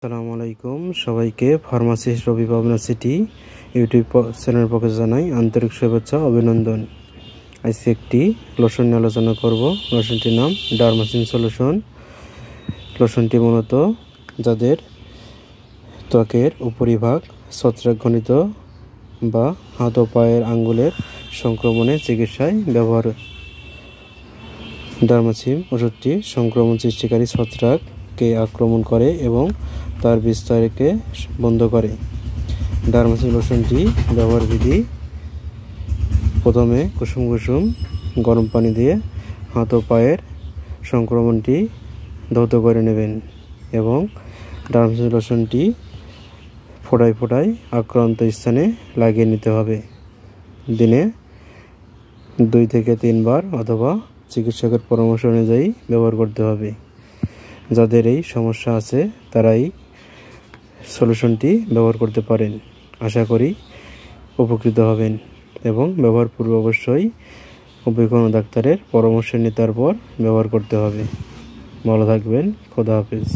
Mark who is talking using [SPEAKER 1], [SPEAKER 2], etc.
[SPEAKER 1] আসসালামু আলাইকুম সবাইকে ফার্মাসিস্ট রবি পাবনা সিটি ইউটিউব চ্যানেলের পক্ষে জানাই আন্তরিক শুভেচ্ছা অভিনন্দন। আজকে একটি লোশন নিয়ে আলোচনা করব। লোশনটির নাম ডারমাসিন সলিউশন। লোশনটি মূলত যাদের ত্বকের উপরিভাগ ছত্রাকঘনিত বা হাত ও পায়ের আঙ্গুলের সংক্রমণের চিকিৎসায় ব্যবহার। ডারমাসিন ওষুধটি সংক্রমণ সৃষ্টিকারী ছত্রাককে আক্রমণ করে এবং তার বিস্তারকে বন্ধ করে। ডারমাসিন লোশনটি ব্যবহার বিধি: প্রথমে কুসুম কুসুম গরম পানি দিয়ে হাত ও পায়ের সংক্রমণটি ধৌত করে নেবেন এবং ডারমাসিন লোশনটি ফোঁটায় ফোঁটায় আক্রান্ত স্থানে লাগিয়ে নিতে হবে। দিনে 2 থেকে 3 বার অথবা চিকিৎসকের পরামর্শ অনুযায়ী ব্যবহার করতে হবে। যাদের এই সমস্যা আছে তারা এই সলিউশনটি ব্যবহার করতে পারেন। আশা করি উপকৃত হবেন এবং ব্যবহার পূর্বে অবশ্যই অভিজ্ঞ ডাক্তারের পরামর্শ নিয়ে তারপর ব্যবহার করতে হবে। ভালো থাকবেন। খোদা হাফেজ।